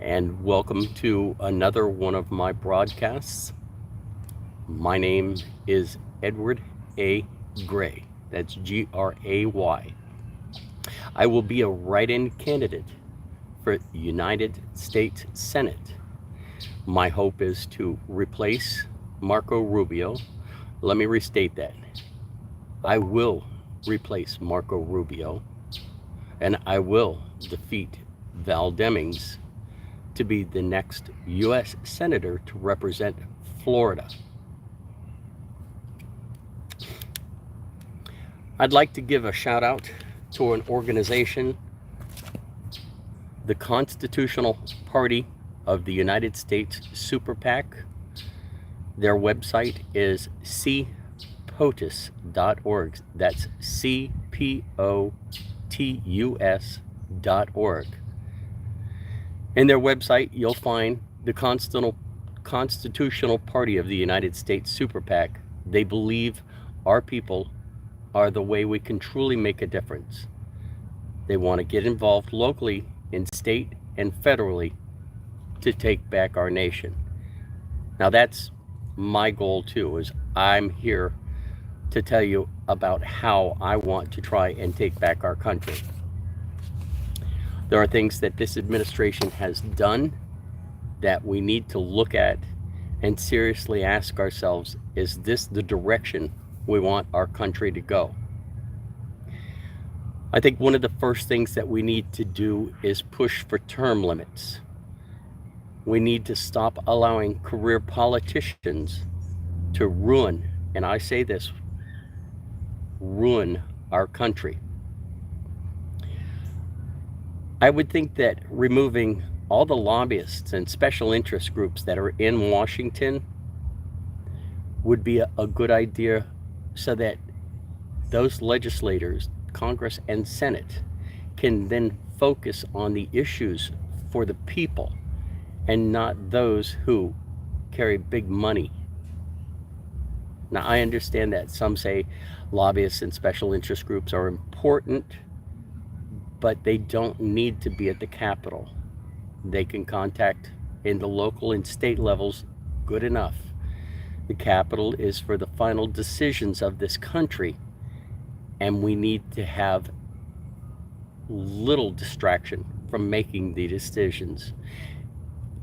and welcome to another one of my broadcasts. My name is Edward A. Gray. That's Gray. I will be a write-in candidate for United States Senate. My hope is to replace Marco Rubio. Let me restate that. I will replace Marco Rubio, and I will defeat Val Demings to be the next U.S. Senator to represent Florida. I'd like to give a shout out to an organization, the Constitutional Party of the United States Super PAC. Their website is cpotus.org. That's cpotus.org. In their website, you'll find the Constitutional Party of the United States Super PAC. They believe our people are the way we can truly make a difference. They want to get involved locally, in state, and federally to take back our nation. Now that's my goal too, is I'm here to tell you about how I want to try and take back our country. There are things that this administration has done that we need to look at and seriously ask ourselves, is this the direction we want our country to go? I think one of the first things that we need to do is push for term limits. We need to stop allowing career politicians to ruin, and I say this, ruin our country. I would think that removing all the lobbyists and special interest groups that are in Washington would be a good idea, so that those legislators, Congress and Senate, can then focus on the issues for the people and not those who carry big money. Now, I understand that some say lobbyists and special interest groups are important, but they don't need to be at the Capitol. They can contact in the local and state levels, good enough. The Capitol is for the final decisions of this country, and we need to have little distraction from making the decisions.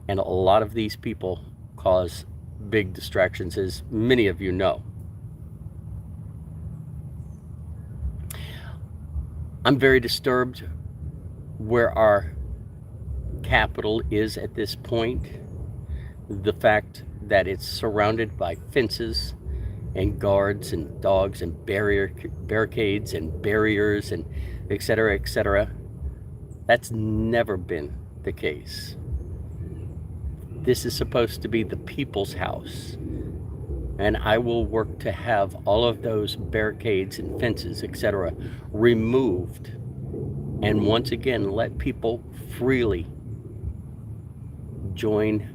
And a lot of these people cause big distractions, as many of you know. I'm very disturbed where our Capitol is at this point. The fact that it's surrounded by fences and guards and dogs and barricades and barriers and et cetera, et cetera. That's never been the case. This is supposed to be the people's house, and I will work to have all of those barricades and fences, et cetera, removed, and once again let people freely join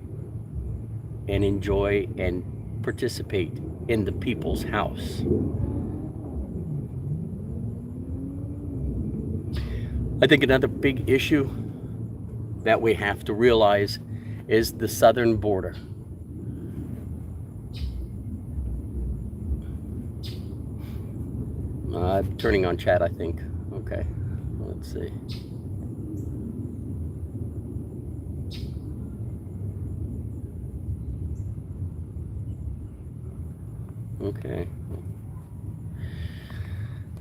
and enjoy and participate in the people's house. I think another big issue that we have to realize is the southern border. I'm turning on chat, I think. Okay, let's see. Okay.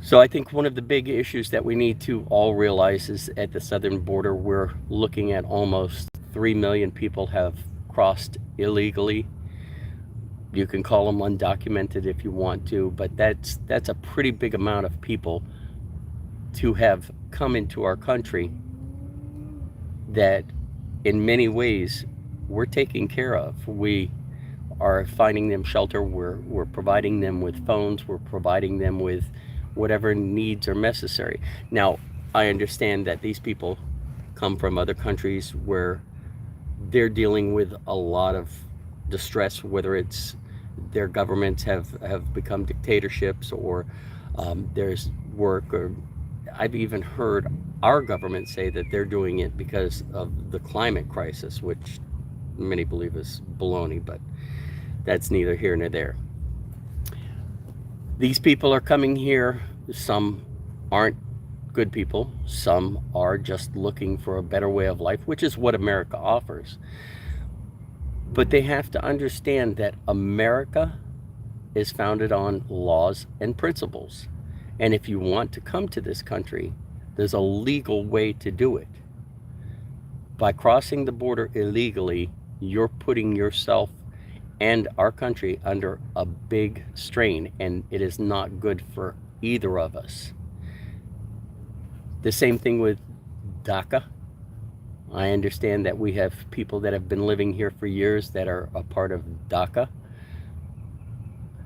So I think one of the big issues that we need to all realize is at the southern border, we're looking at almost 3 million people have crossed illegally. You can call them undocumented if you want to, but that's a pretty big amount of people to have come into our country that in many ways we're taking care of. We are finding them shelter, we're providing them with phones, we're providing them with whatever needs are necessary. Now, I understand that these people come from other countries where they're dealing with a lot of distress, whether it's their governments have become dictatorships, or there's work, or I've even heard our government say that they're doing it because of the climate crisis, which many believe is baloney, but that's neither here nor there. These people are coming here. Some aren't good people. Some are just looking for a better way of life, which is what America offers. But they have to understand that America is founded on laws and principles. And if you want to come to this country, there's a legal way to do it. By crossing the border illegally, you're putting yourself and our country under a big strain, and it is not good for either of us. The same thing with DACA. I understand that we have people that have been living here for years that are a part of DACA.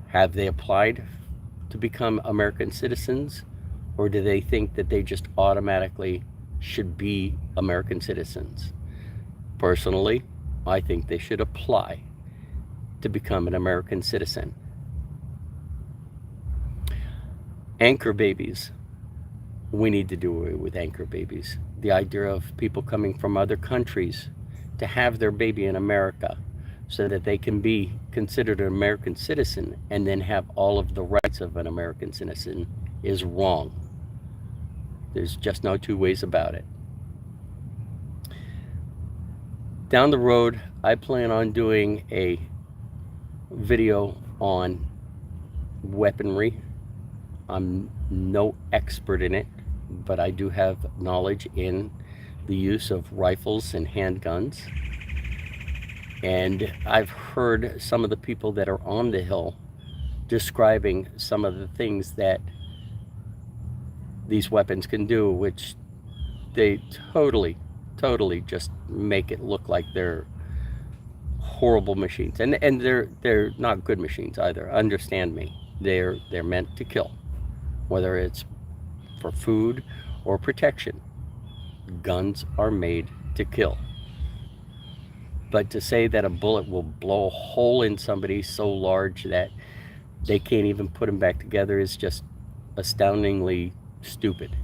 Have they applied to become American citizens, or do they think that they just automatically should be American citizens? Personally, I think they should apply to become an American citizen. Anchor babies. We need to do away with anchor babies. The idea of people coming from other countries to have their baby in America so that they can be considered an American citizen and then have all of the rights of an American citizen is wrong. There's just no two ways about it. Down the road, I plan on doing a video on weaponry. I'm no expert in it, but I do have knowledge in the use of rifles and handguns. And I've heard some of the people that are on the Hill describing some of the things that these weapons can do, which they totally just make it look like they're horrible machines. And they're not good machines either. Understand me. They're meant to kill, whether it's for food or protection. Guns are made to kill. But to say that a bullet will blow a hole in somebody so large that they can't even put them back together is just astoundingly stupid.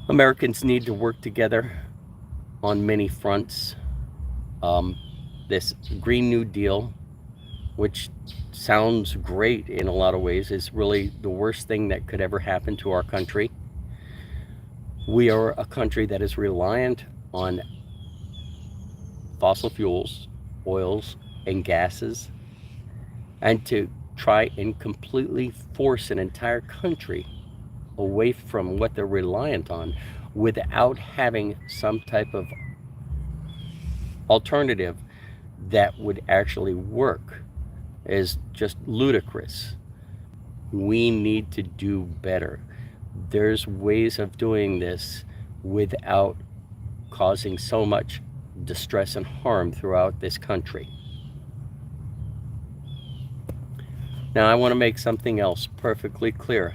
Americans need to work together on many fronts. This Green New Deal, which sounds great in a lot of ways, is really the worst thing that could ever happen to our country. We are a country that is reliant on fossil fuels, oils, and gases, and to try and completely force an entire country away from what they're reliant on without having some type of alternative that would actually work is just ludicrous. We need to do better. There's ways of doing this without causing so much distress and harm throughout this country. Now, I want to make something else perfectly clear.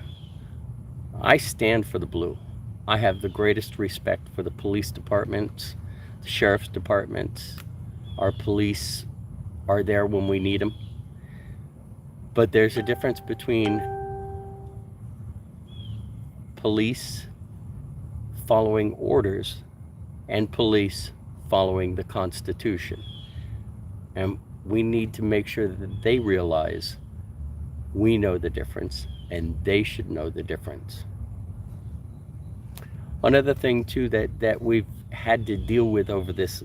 I stand for the blue. I have the greatest respect for the police departments, the sheriff's departments. Our police are there when we need them. But there's a difference between police following orders and police following the Constitution. And we need to make sure that they realize we know the difference and they should know the difference. Another thing too that we've had to deal with over this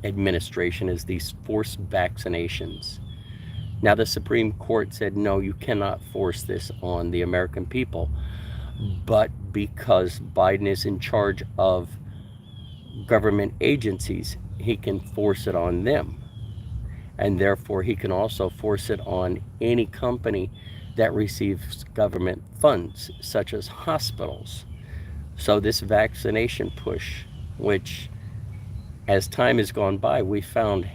administration is these forced vaccinations. Now the Supreme Court said, no, you cannot force this on the American people. But because Biden is in charge of government agencies, he can force it on them. And therefore he can also force it on any company that receives government funds, such as hospitals. So this vaccination push, which as time has gone by, we found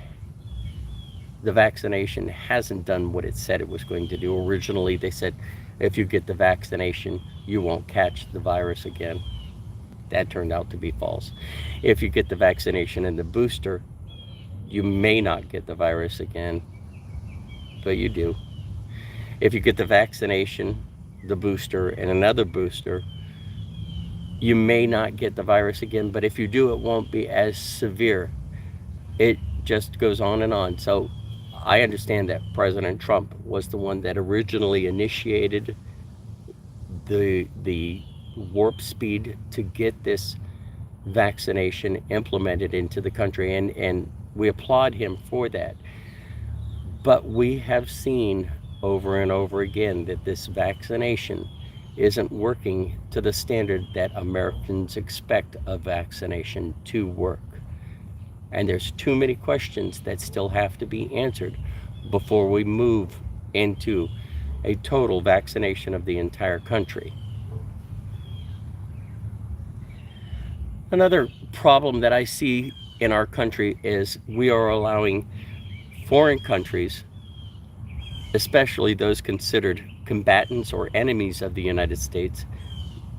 the vaccination hasn't done what it said it was going to do. Originally, they said, if you get the vaccination, you won't catch the virus again. That turned out to be false. If you get the vaccination and the booster, you may not get the virus again, but you do. If you get the vaccination, the booster, and another booster, you may not get the virus again, but if you do, it won't be as severe. It just goes on and on. So I understand that President Trump was the one that originally initiated the warp speed to get this vaccination implemented into the country, and we applaud him for that. But we have seen over and over again that this vaccination isn't working to the standard that Americans expect a vaccination to work. And there's too many questions that still have to be answered before we move into a total vaccination of the entire country. Another problem that I see in our country is we are allowing foreign countries, especially those considered combatants or enemies of the United States,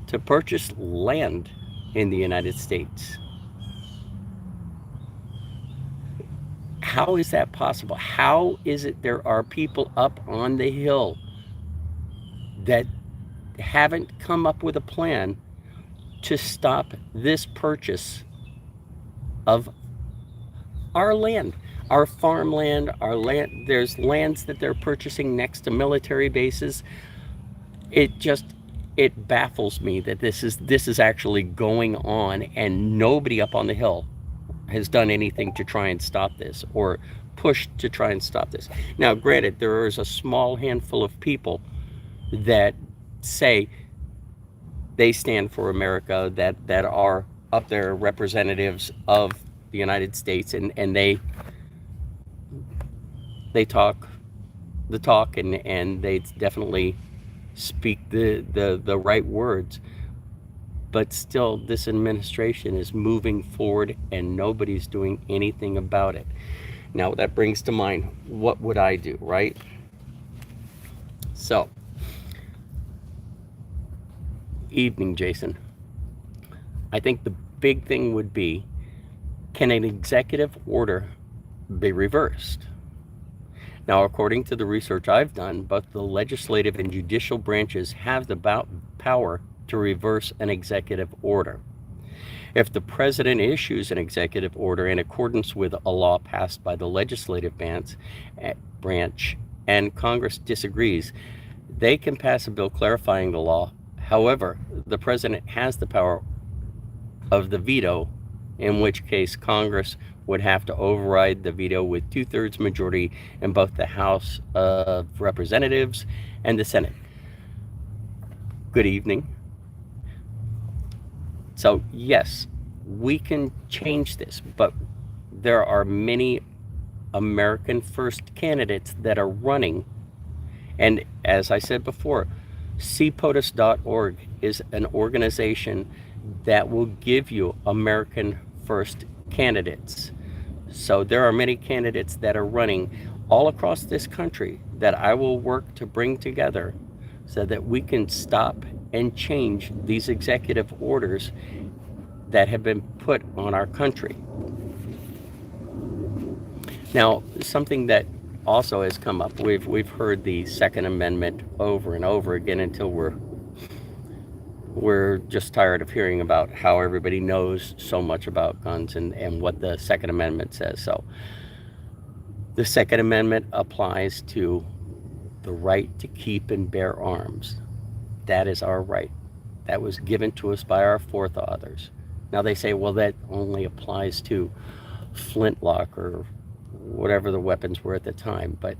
to purchase land in the United States. How is that possible? How is it there are people up on the Hill that haven't come up with a plan to stop this purchase of our land, our farmland, our land? There's lands that they're purchasing next to military bases. It baffles me that this is actually going on, and nobody up on the Hill has done anything to try and stop this or push to try and stop this. Now, granted, there is a small handful of people that say they stand for America, that are up there representatives of the United States, and they talk the talk, and they definitely speak the right words. But still, this administration is moving forward and nobody's doing anything about it. Now, that brings to mind, what would I do, right? So, evening, Jason. I think the big thing would be, can an executive order be reversed? Now, according to the research I've done, both the legislative and judicial branches have the power to reverse an executive order. If the president issues an executive order in accordance with a law passed by the legislative branch and Congress disagrees, they can pass a bill clarifying the law. However, the president has the power of the veto, in which case Congress would have to override the veto with 2/3 majority in both the House of Representatives and the Senate. Good evening. So yes, we can change this, but there are many American First candidates that are running. And as I said before, cpotus.org is an organization that will give you American First candidates. So there are many candidates that are running all across this country that I will work to bring together so that we can stop and change these executive orders that have been put on our country. Now, something that also has come up, we've heard the Second Amendment over and over again until we're just tired of hearing about how everybody knows so much about guns and what the Second Amendment says. So the Second Amendment applies to the right to keep and bear arms. That is our right. That was given to us by our forefathers. Now they say, well, that only applies to flintlock or whatever the weapons were at the time. But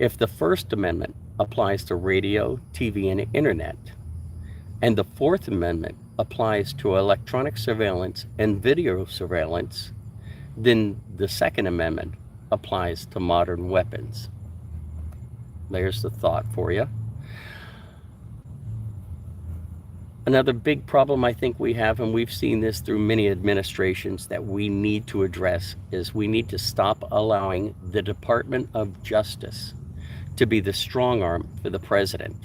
if the First Amendment applies to radio, TV, and internet, and the Fourth Amendment applies to electronic surveillance and video surveillance, then the Second Amendment applies to modern weapons. There's the thought for you. Another big problem I think we have, and we've seen this through many administrations, that we need to address is we need to stop allowing the Department of Justice to be the strong arm for the president.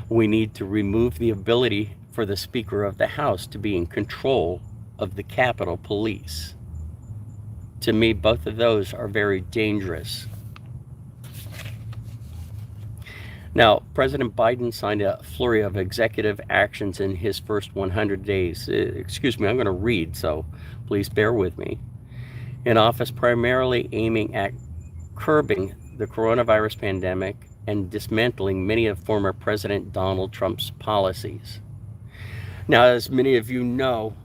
We need to remove the ability for the Speaker of the House to be in control of the Capitol Police. To me, both of those are very dangerous. Now, President Biden signed a flurry of executive actions in his first 100 days. Excuse me, I'm going to read, so please bear with me. In office, primarily aiming at curbing the coronavirus pandemic and dismantling many of former President Donald Trump's policies. Now, as many of you know,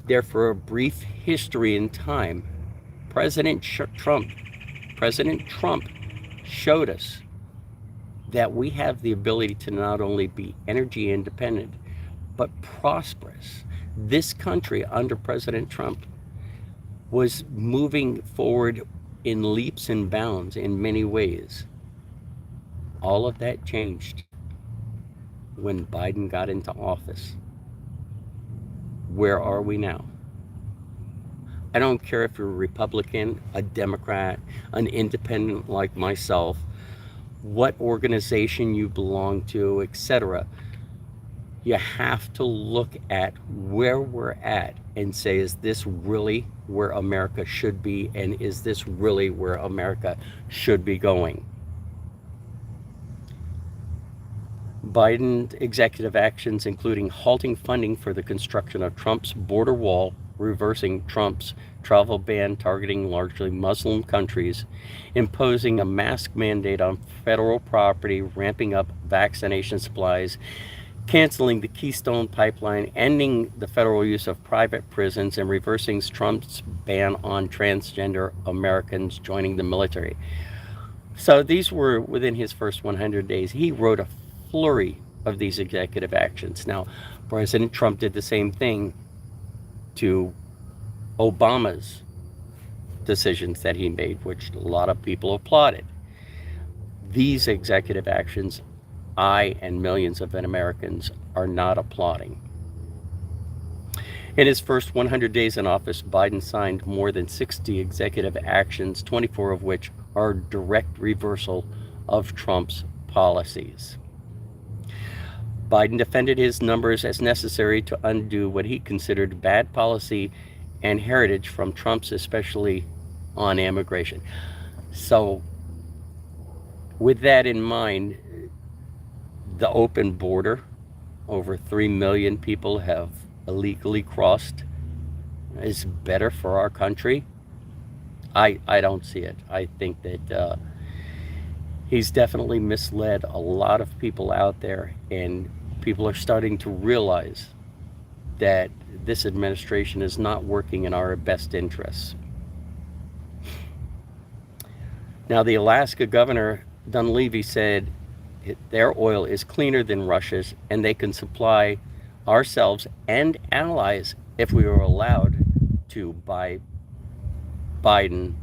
there for a brief history in time, President Trump showed us that we have the ability to not only be energy independent, but prosperous. This country under President Trump was moving forward in leaps and bounds in many ways. All of that changed when Biden got into office. Where are we now? I don't care if you're a Republican, a Democrat, an independent like myself, what organization you belong to, etc. You have to look at where we're at and say, is this really where America should be? And is this really where America should be going? Biden's executive actions, including halting funding for the construction of Trump's border wall, reversing Trump's travel ban targeting largely Muslim countries, imposing a mask mandate on federal property, ramping up vaccination supplies, canceling the Keystone Pipeline, ending the federal use of private prisons, and reversing Trump's ban on transgender Americans joining the military. So these were within his first 100 days. He wrote a flurry of these executive actions. Now, President Trump did the same thing to Obama's decisions that he made, which a lot of people applauded. These executive actions, I and millions of Americans are not applauding. In his first 100 days in office, Biden signed more than 60 executive actions, 24 of which are direct reversal of Trump's policies. Biden defended his numbers as necessary to undo what he considered bad policy and heritage from Trump's, especially on immigration. So, with that in mind, the open border, over 3 million people have illegally crossed, is better for our country. I don't see it. I think that he's definitely misled a lot of people out there, and people are starting to realize that this administration is not working in our best interests. Now, the Alaska governor, Dunleavy, said their oil is cleaner than Russia's, and they can supply ourselves and allies if we were allowed to by Biden.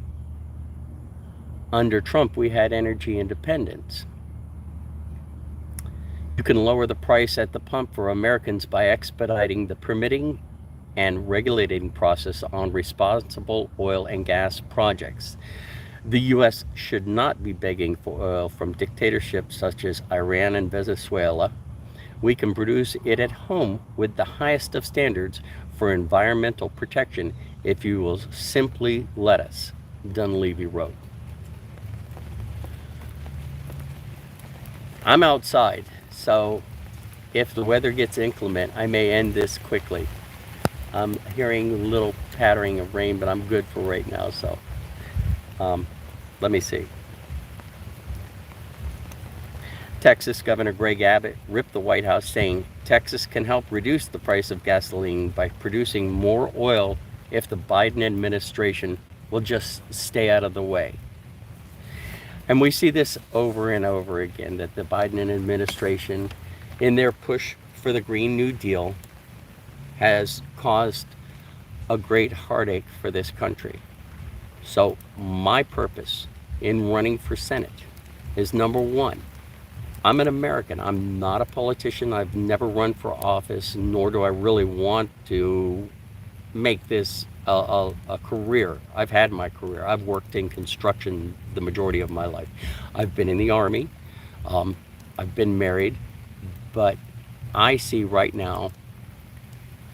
Under Trump, we had energy independence. You can lower the price at the pump for Americans by expediting the permitting and regulating process on responsible oil and gas projects. The U.S. should not be begging for oil from dictatorships such as Iran and Venezuela. We can produce it at home with the highest of standards for environmental protection if you will simply let us, Dunleavy wrote. I'm outside, so if the weather gets inclement, I may end this quickly. I'm hearing a little pattering of rain, but I'm good for right now, so let me see. Texas Governor Greg Abbott ripped the White House, saying Texas can help reduce the price of gasoline by producing more oil if the Biden administration will just stay out of the way. And we see this over and over again, that the Biden administration, in their push for the Green New Deal, has caused a great heartache for this country. So my purpose in running for Senate is, number one, I'm an American. I'm not a politician. I've never run for office, nor do I really want to make this a career. I've had my career. I've worked in construction the majority of my life. I've been in the Army. I've been married. But I see right now,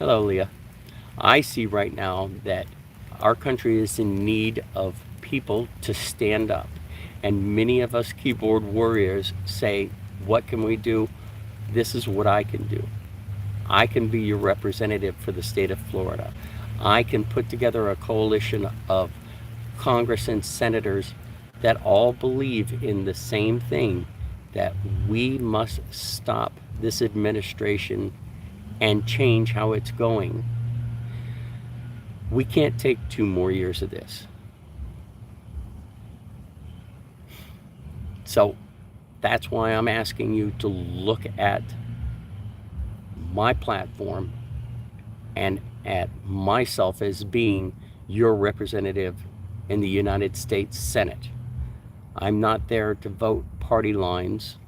hello Leah, I see right now that our country is in need of people to stand up. And many of us keyboard warriors say, What can we do? This is what I can do. I can be your representative for the state of Florida. I can put together a coalition of Congress and senators that all believe in the same thing, that we must stop this administration and change how it's going. We can't take 2 more years of this. So that's why I'm asking you to look at my platform and at myself as being your representative in the United States Senate. I'm not there to vote party lines.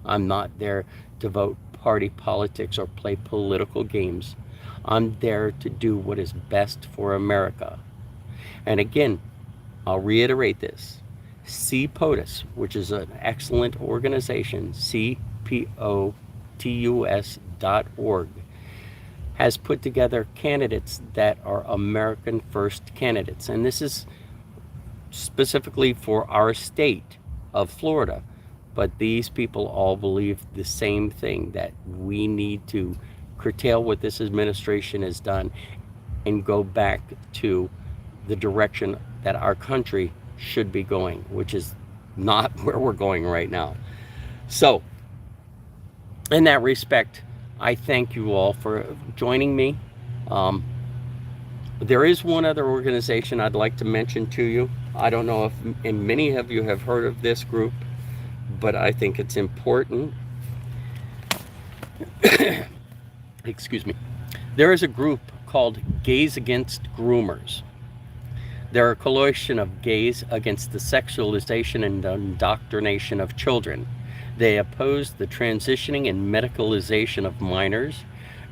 I'm not there to vote party politics or play political games. I'm there to do what is best for America. And again, I'll reiterate this. CPOTUS, which is an excellent organization, CPOTUS.org, has put together candidates that are American First candidates. And this is specifically for our state of Florida. But these people all believe the same thing, that we need to curtail what this administration has done and go back to the direction that our country should be going, which is not where we're going right now. So, in that respect, I thank you all for joining me. There is one other organization I'd like to mention to you. I don't know if many of you have heard of this group, but I think it's important. Excuse me. There is a group called Gays Against Groomers. They're a coalition of gays against the sexualization and indoctrination of children. They oppose the transitioning and medicalization of minors,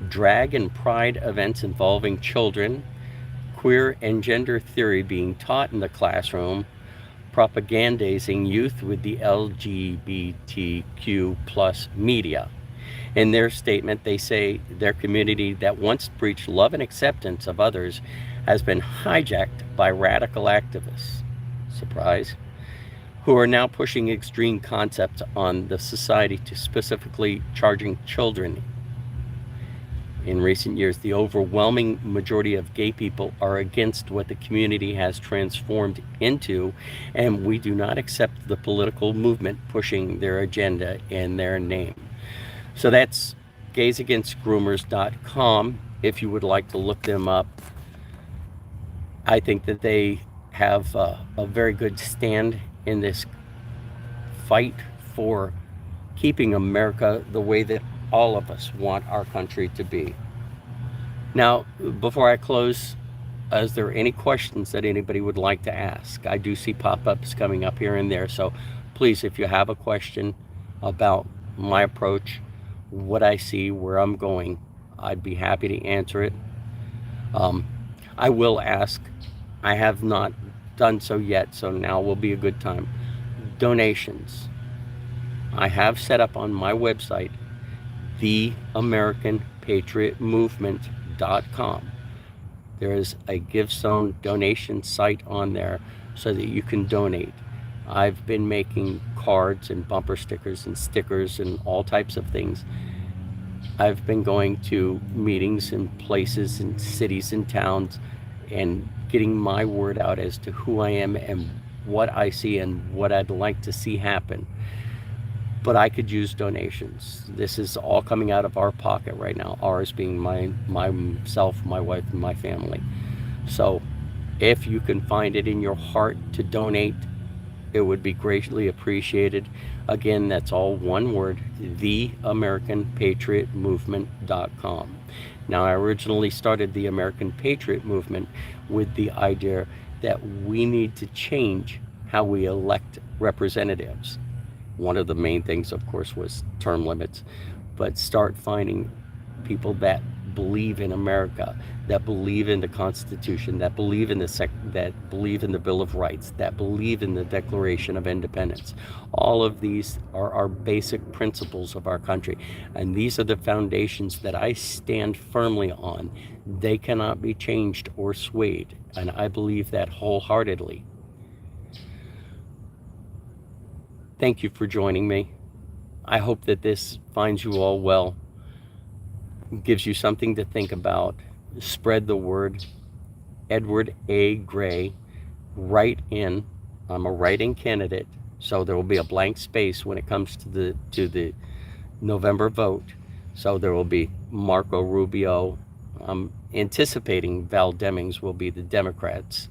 drag and pride events involving children, queer and gender theory being taught in the classroom, propagandizing youth with the LGBTQ plus media. In their statement, they say their community that once preached love and acceptance of others has been hijacked by radical activists, surprise, who are now pushing extreme concepts on the society to specifically charging children. In recent years, the overwhelming majority of gay people are against what the community has transformed into, and we do not accept the political movement pushing their agenda in their name. So that's gaysagainstgroomers.com if you would like to look them up. I think that they have a very good stand in this fight for keeping America the way that all of us want our country to be. Now, before I close, is there any questions that anybody would like to ask? I do see pop-ups coming up here and there, so please, if you have a question about my approach, what I see, where I'm going, I'd be happy to answer it. I will ask, I have not done so yet, so now will be a good time. Donations. I have set up on my website, theamericanpatriotmovement.com. There is a GiveZone donation site on there so that you can donate. I've been making cards and bumper stickers and stickers and all types of things. I've been going to meetings and places and cities and towns and getting my word out as to who I am and what I see and what I'd like to see happen. But I could use donations. This is all coming out of our pocket right now, ours being myself, my wife, and my family. So if you can find it in your heart to donate, it would be greatly appreciated. Again, that's all one word, theamericanpatriotmovement.com. Now, I originally started the American Patriot Movement with the idea that we need to change how we elect representatives. One of the main things, of course, was term limits, but start finding people that believe in America, that believe in the Constitution, that believe in that believe in the Bill of Rights, that believe in the Declaration of Independence. All of these are our basic principles of our country, and these are the foundations that I stand firmly on. They cannot be changed or swayed, and I believe that wholeheartedly. Thank you for joining me. I hope that this finds you all well, gives you something to think about. Spread the word. Edward A. Gray, write in. I'm a write-in candidate, so there will be a blank space when it comes to the November vote. So there will be Marco Rubio. I'm anticipating Val Demings will be the Democrats.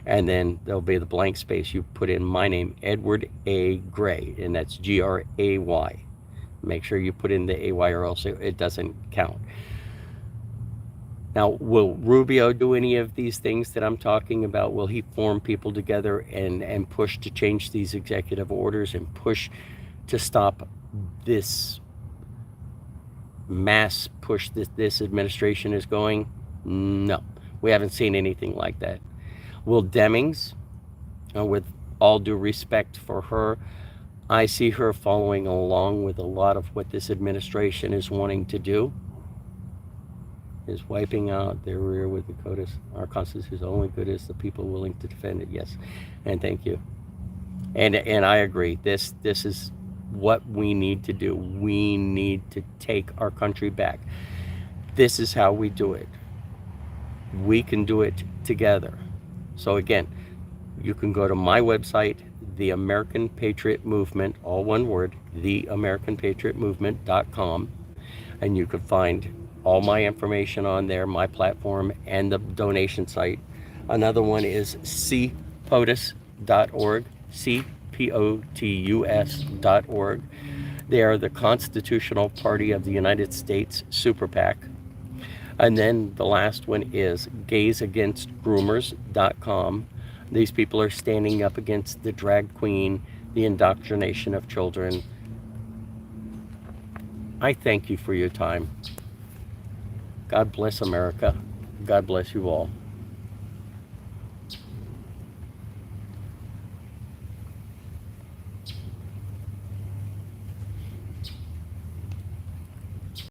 And then there'll be the blank space. You put in my name, Edward A. Gray, and that's Gray. Make sure you put in the AY or else it doesn't count. Now, will Rubio do any of these things that I'm talking about? Will he form people together and push to change these executive orders and push to stop this mass push that this administration is going? No, we haven't seen anything like that. Will Demings, with all due respect for her, I see her following along with a lot of what this administration is wanting to do, is wiping out their rear with the CODIS. Our Constitution is only good as the people willing to defend it. Yes, and thank you. And I agree. This is what we need to do. We need to take our country back. This is how we do it. We can do it together. So again, you can go to my website, The American Patriot Movement, all one word, theamericanpatriotmovement.com, and you can find all my information on there, my platform, and the donation site. Another one is cpotus.org, cpotus.org. They are the Constitutional Party of the United States Super PAC. And then the last one is gaysagainstgroomers.com. These people are standing up against the drag queen, the indoctrination of children. I thank you for your time. God bless America. God bless you all.